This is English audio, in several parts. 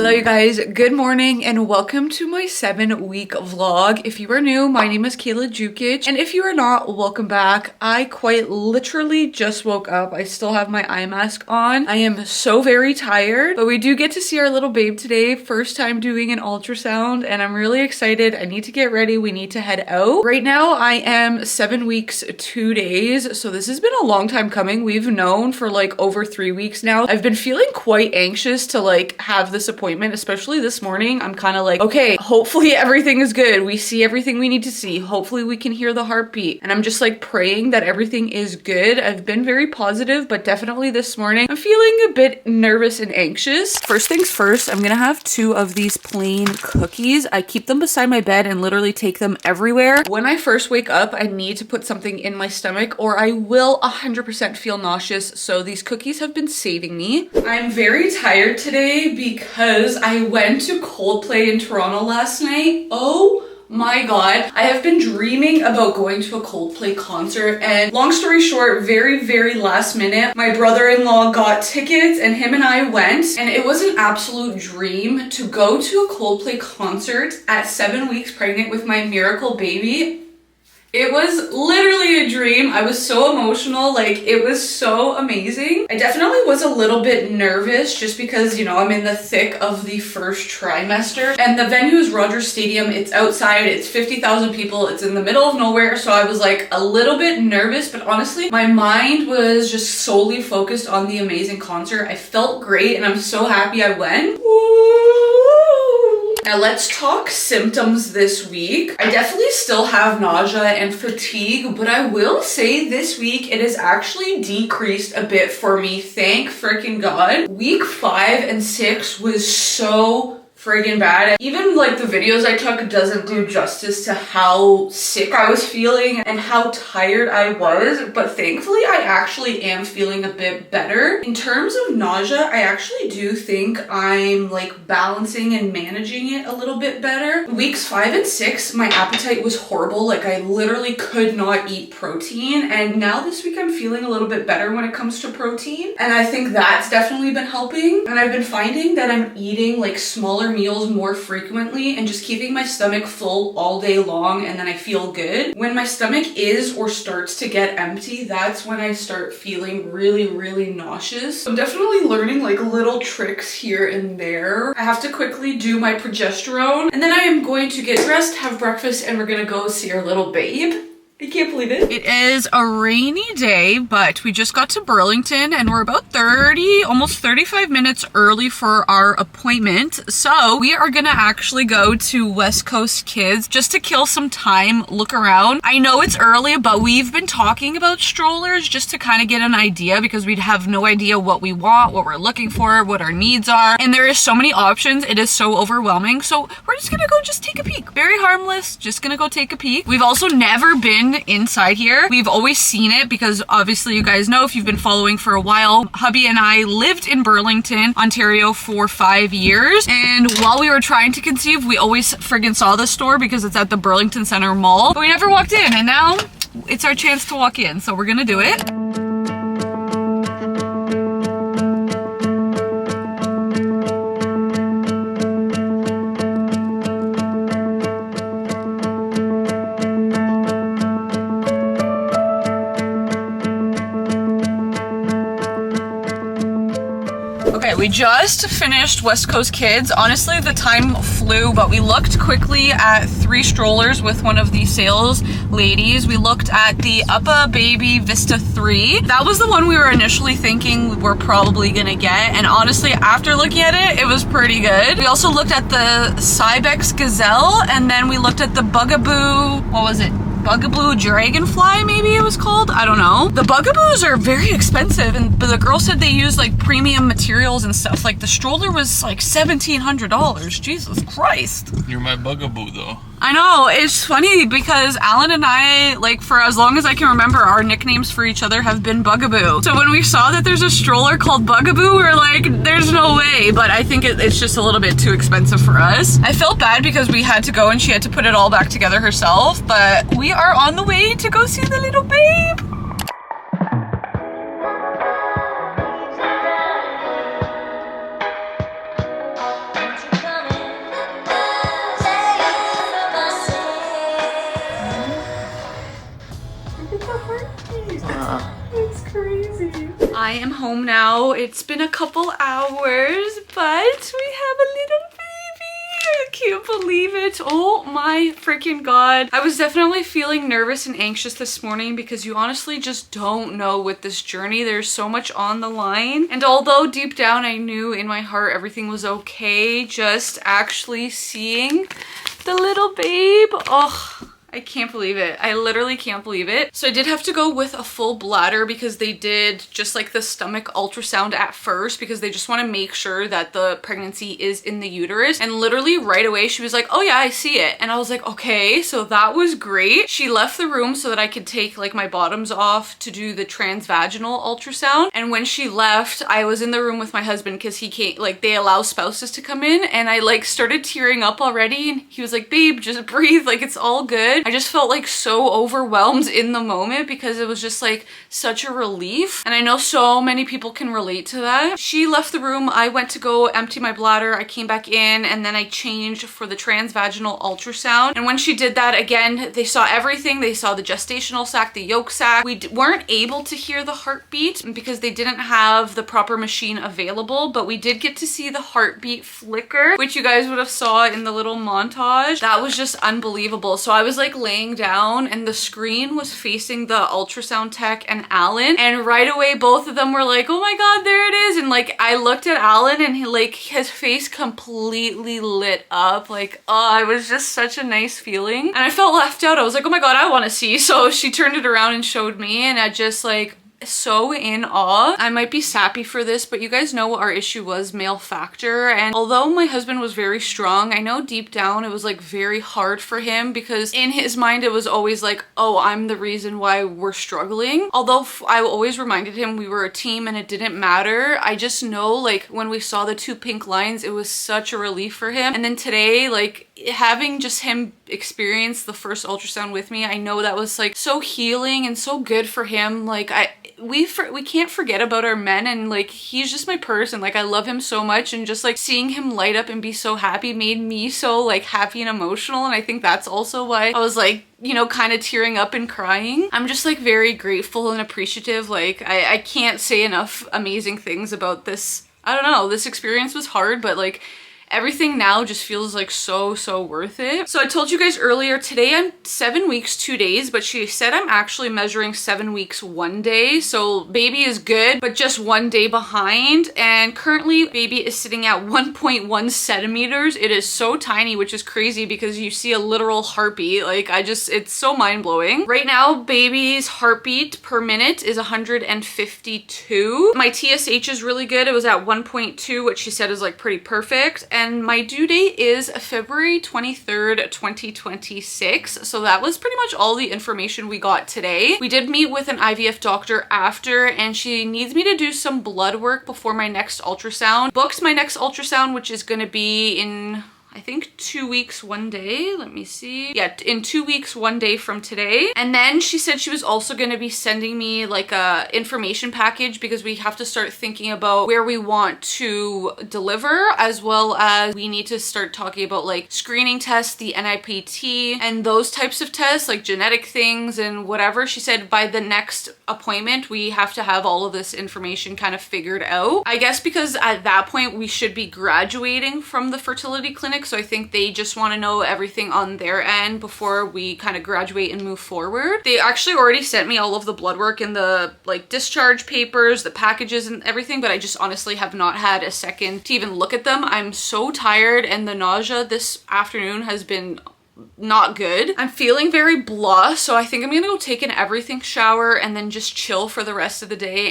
Hello you guys, good morning and welcome to my 7-week vlog. If you are new, my name is Kayla Jukic, and if you are not, welcome back. I quite literally just woke up. I still have my eye mask on. I am so very tired, but we do get to see our little babe today. First time doing an ultrasound and I'm really excited. I need to get ready. We need to head out. Right now I am 7 weeks, 2 days. So this has been a long time coming. We've known for like over 3 weeks now. I've been feeling quite anxious to like have this appointment, especially this morning. I'm kind of like, okay, hopefully everything is good. We see everything we need to see. Hopefully we can hear the heartbeat. And I'm just like praying that everything is good. I've been very positive, but definitely this morning I'm feeling a bit nervous and anxious. First things first, I'm gonna have 2 of these plain cookies. I keep them beside my bed and literally take them everywhere. When I first wake up, I need to put something in my stomach or I will 100% feel nauseous. So these cookies have been saving me. I'm very tired today because I went to Coldplay in Toronto last night. Oh my god, I have been dreaming about going to a Coldplay concert, and long story short, very last minute, my brother-in-law got tickets and him and I went, and it was an absolute dream to go to a Coldplay concert at 7 weeks pregnant with my miracle baby. It was literally a dream. I was so emotional, like it was so amazing. I definitely was a little bit nervous just because, you know, I'm in the thick of the first trimester and the venue is Rogers Stadium. It's outside, it's 50,000 people, it's in the middle of nowhere. So I was like a little bit nervous, but honestly, my mind was just solely focused on the amazing concert. I felt great and I'm so happy I went. Woo! Now let's talk symptoms this week. I definitely still have nausea and fatigue, but I will say this week it has actually decreased a bit for me. Thank freaking God. Week 5 and 6 was so friggin' bad. Even like the videos I took doesn't do justice to how sick I was feeling and how tired I was, but thankfully I actually am feeling a bit better. In terms of nausea, I actually do think I'm like balancing and managing it a little bit better. Weeks 5 and 6, my appetite was horrible. Like I literally could not eat protein, and now this week I'm feeling a little bit better when it comes to protein, and I think that's definitely been helping. And I've been finding that I'm eating like smaller meals more frequently and just keeping my stomach full all day long, and then I feel good. When my stomach is or starts to get empty, that's when I start feeling really nauseous. I'm definitely learning like little tricks here and there. I have to quickly do my progesterone and then I am going to get dressed, have breakfast, and we're gonna go see our little babe. I can't believe it. It is a rainy day, but we just got to Burlington and we're about 30, almost 35 minutes early for our appointment. So we are gonna actually go to West Coast Kids just to kill some time, look around. I know it's early, but we've been talking about strollers just to kind of get an idea because we'd have no idea what we want, what we're looking for, what our needs are. And there is so many options. It is so overwhelming. So we're just gonna go just take a peek. Very harmless, just gonna go take a peek. We've also never been inside here. We've always seen it because obviously you guys know if you've been following for a while, hubby and I lived in Burlington, Ontario for 5 years, and while we were trying to conceive, we always friggin' saw the store because it's at the Burlington Center Mall, but we never walked in, and now it's our chance to walk in, so we're gonna do it. Okay, we just finished West Coast Kids. Honestly, the time flew, but we looked quickly at 3 strollers with one of the sales ladies. We looked at the Uppa Baby Vista 3. That was the one we were initially thinking we're probably gonna get, and honestly, after looking at it, it was pretty good. We also looked at the Cybex Gazelle, and then we looked at the Bugaboo, what was it? Bugaboo Dragonfly, maybe it was called? I don't know. The Bugaboos are very expensive, but the girl said they use like premium materials and stuff. Like the stroller was like $1,700. Jesus Christ. You're my Bugaboo though. I know, it's funny because Alan and I, like for as long as I can remember, our nicknames for each other have been Bugaboo. So when we saw that there's a stroller called Bugaboo, we were like, there's no way, but I think it's just a little bit too expensive for us. I felt bad because we had to go and she had to put it all back together herself, but we are on the way to go see the little babe. heartbeat. It's crazy. I am home now. It's been a couple hours, but we have a little baby. I can't believe it. Oh my freaking god. I was definitely feeling nervous and anxious this morning because you honestly just don't know with this journey. There's so much on the line. And although deep down I knew in my heart everything was okay, just actually seeing the little babe, oh, I can't believe it. I literally can't believe it. So I did have to go with a full bladder because they did just like the stomach ultrasound at first because they just want to make sure that the pregnancy is in the uterus. And literally right away she was like, oh yeah, I see it. And I was like, okay, so that was great. She left the room so that I could take like my bottoms off to do the transvaginal ultrasound. And when she left, I was in the room with my husband because he can't, like they allow spouses to come in, and I like started tearing up already, and he was like, babe, just breathe, like it's all good. I just felt like so overwhelmed in the moment because it was just like such a relief. And I know so many people can relate to that. She left the room. I went to go empty my bladder. I came back in and then I changed for the transvaginal ultrasound. And when she did that, again, they saw everything. They saw the gestational sac, the yolk sac. We weren't able to hear the heartbeat because they didn't have the proper machine available, but we did get to see the heartbeat flicker, which you guys would have saw in the little montage. That was just unbelievable. So I was like laying down and the screen was facing the ultrasound tech and Alan, and right away both of them were like, oh my god, there it is. And like I looked at Alan and he like his face completely lit up. Like, oh, it was just such a nice feeling. And I felt left out. I was like, oh my god, I want to see. So she turned it around and showed me, and I just like so in awe. I might be sappy for this, but you guys know what our issue was, male factor. And although my husband was very strong, I know deep down it was like very hard for him because in his mind it was always like, oh, I'm the reason why we're struggling. Although I always reminded him we were a team and it didn't matter. I just know like when we saw the 2 pink lines, it was such a relief for him. And then today, like having just him experience the first ultrasound with me, I know that was like so healing and so good for him. Like we can't forget about our men, and like he's just my person. Like I love him so much, and just like seeing him light up and be so happy made me so like happy and emotional. And I think that's also why I was like, you know, kind of tearing up and crying. I'm just like very grateful and appreciative. Like I can't say enough amazing things about this. I don't know, this experience was hard, but like everything now just feels like so worth it. So I told you guys earlier, today I'm 7 weeks 2 days, but she said I'm actually measuring 7 weeks 1 day. So baby is good, but just 1 day behind. And currently baby is sitting at 1.1 centimeters. It is so tiny, which is crazy because you see a literal heartbeat. Like it's so mind blowing. Right now, baby's heartbeat per minute is 152. My TSH is really good. It was at 1.2, which she said is like pretty perfect. And my due date is February 23rd, 2026. So that was pretty much all the information we got today. We did meet with an IVF doctor after, and she needs me to do some blood work before my next ultrasound. Booked my next ultrasound, which is going to be in, I think 2 weeks 1 day. Let me see. Yeah, in 2 weeks 1 day from today. And then she said she was also going to be sending me like a information package because we have to start thinking about where we want to deliver, as well as we need to start talking about like screening tests, the NIPT, and those types of tests, like genetic things and whatever. She said by the next appointment we have to have all of this information kind of figured out. I guess because at that point we should be graduating from the fertility clinic. So I think they just want to know everything on their end before we kind of graduate and move forward. They actually already sent me all of the blood work and the like discharge papers, the packages and everything, but I just honestly have not had a second to even look at them. I'm so tired, and the nausea this afternoon has been not good. I'm feeling very blah, so I think I'm gonna go take an everything shower and then just chill for the rest of the day.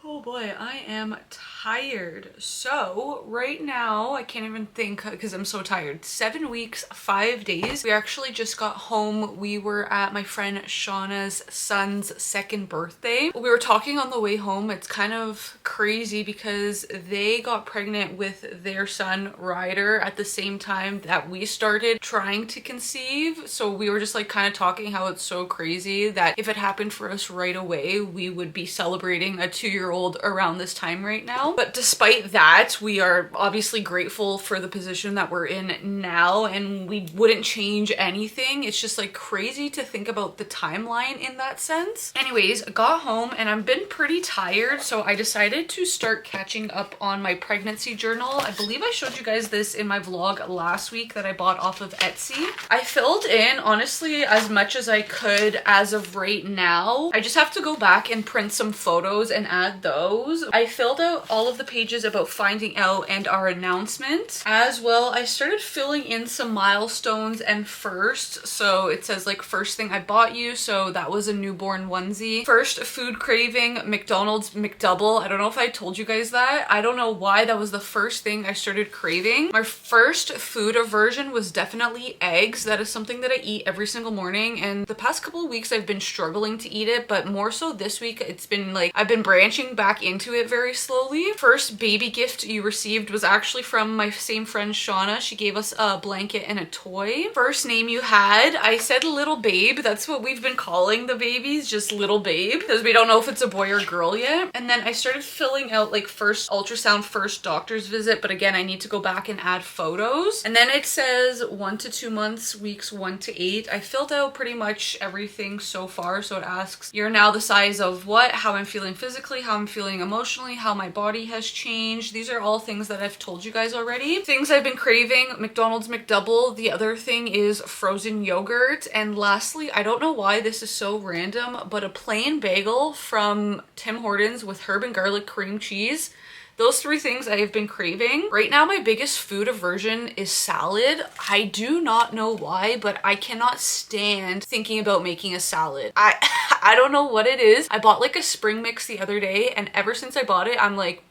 Oh boy, I am tired. So right now, I can't even think because I'm so tired. 7 weeks, 5 days. We actually just got home. We were at my friend Shauna's son's 2nd birthday. We were talking on the way home. It's kind of crazy because they got pregnant with their son Ryder at the same time that we started trying to conceive. So we were just like kind of talking how it's so crazy that if it happened for us right away, we would be celebrating a 2-year-old child around this time right now. But despite that, we are obviously grateful for the position that we're in now, and we wouldn't change anything. It's just like crazy to think about the timeline in that sense. Anyways, I got home and I've been pretty tired, so I decided to start catching up on my pregnancy journal. I believe I showed you guys this in my vlog last week that I bought off of Etsy. I filled in honestly as much as I could as of right now. I just have to go back and print some photos and add those. I filled out all of the pages about finding out and our announcement. As well, I started filling in some milestones and first. So it says like first thing I bought you, so that was a newborn onesie. First food craving, McDonald's McDouble. I don't know if I told you guys that. I don't know why that was the first thing I started craving. My first food aversion was definitely eggs. That is something that I eat every single morning, and the past couple of weeks I've been struggling to eat it, but more so this week it's been like I've been branching back into it very slowly. First baby gift you received was actually from my same friend Shauna. She gave us a blanket and a toy. First name you had, I said little babe. That's what we've been calling the babies, just little babe, because we don't know if it's a boy or girl yet. And then I started filling out like first ultrasound, first doctor's visit, but again I need to go back and add photos. And then it says 1 to 2 months, weeks 1 to 8. I filled out pretty much everything so far. So it asks, you're now the size of what, how I'm feeling physically, how I'm feeling emotionally, how my body has changed. These are all things that I've told you guys already. Things I've been craving, McDonald's McDouble. The other thing is frozen yogurt. And lastly, I don't know why this is so random, but a plain bagel from Tim Hortons with herb and garlic cream cheese. Those 3 things I have been craving. Right now, my biggest food aversion is salad. I do not know why, but I cannot stand thinking about making a salad. I don't know what it is. I bought like a spring mix the other day, and ever since I bought it, I'm like,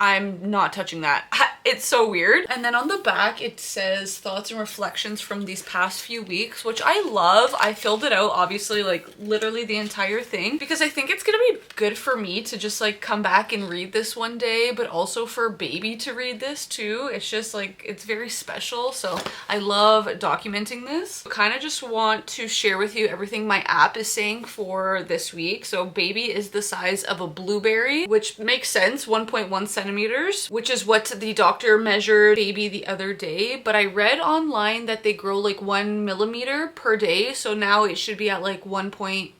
I'm not touching that. It's so weird. And then on the back it says thoughts and reflections from these past few weeks, which I love. I filled it out obviously like literally the entire thing because I think it's gonna be good for me to just like come back and read this one day, but also for baby to read this too. It's just like it's very special, so I love documenting this. Kind of just want to share with you everything my app is saying for this week. So baby is the size of a blueberry, which makes sense, 1.1 centimeters, which is what the doctor measured baby the other day. But I read online that they grow like 1 millimeter per day, so now it should be at like 1.4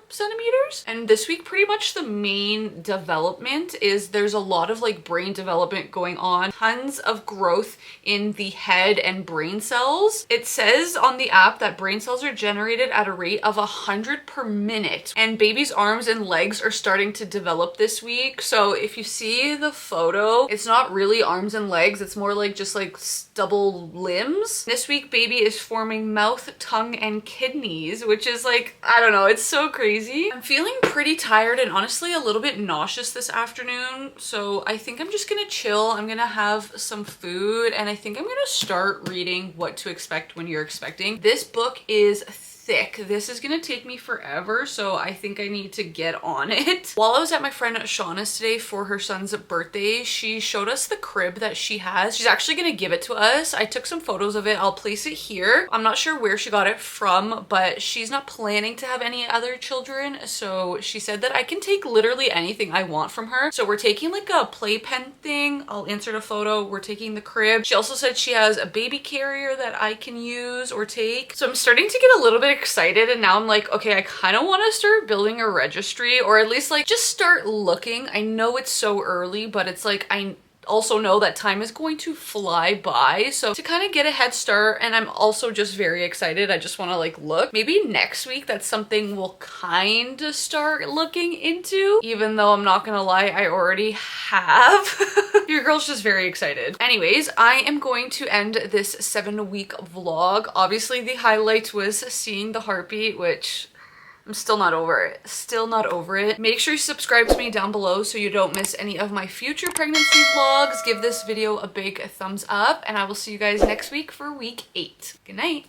centimeters. And this week pretty much the main development is there's a lot of like brain development going on, tons of growth in the head and brain cells. It says on the app that brain cells are generated at a rate of 100 per minute, and baby's arms and legs are starting to develop this week. So if you see the photo, it's not really arms and legs, it's more like just like double limbs. This week baby is forming mouth, tongue, and kidneys, which is like, I don't know, it's so crazy. I'm feeling pretty tired and honestly a little bit nauseous this afternoon, so I think I'm just gonna chill. I'm gonna have some food, and I think I'm gonna start reading What to Expect When You're Expecting. This book is thick. This is gonna take me forever, so I think I need to get on it. While I was at my friend Shauna's today for her son's birthday, she showed us the crib that she has. She's actually gonna give it to us. I took some photos of it. I'll place it here. I'm not sure where she got it from, but she's not planning to have any other children, so she said that I can take literally anything I want from her. So we're taking like a playpen thing. I'll insert a photo. We're taking the crib. She also said she has a baby carrier that I can use or take. So I'm starting to get a little bit excited, and now I'm like, okay, I kind of want to start building a registry, or at least like just start looking. I know it's so early, but it's like I also know that time is going to fly by, so to kind of get a head start. And I'm also just very excited. I just want to like look. Maybe next week that's something we'll kind of start looking into, even though I'm not gonna lie, I already have. Your girl's just very excited. Anyways, I am going to end this 7-week vlog. Obviously the highlight was seeing the heartbeat, which I'm still not over it. Still not over it. Make sure you subscribe to me down below so you don't miss any of my future pregnancy vlogs. Give this video a big thumbs up, and I will see you guys next week for week 8. Good night.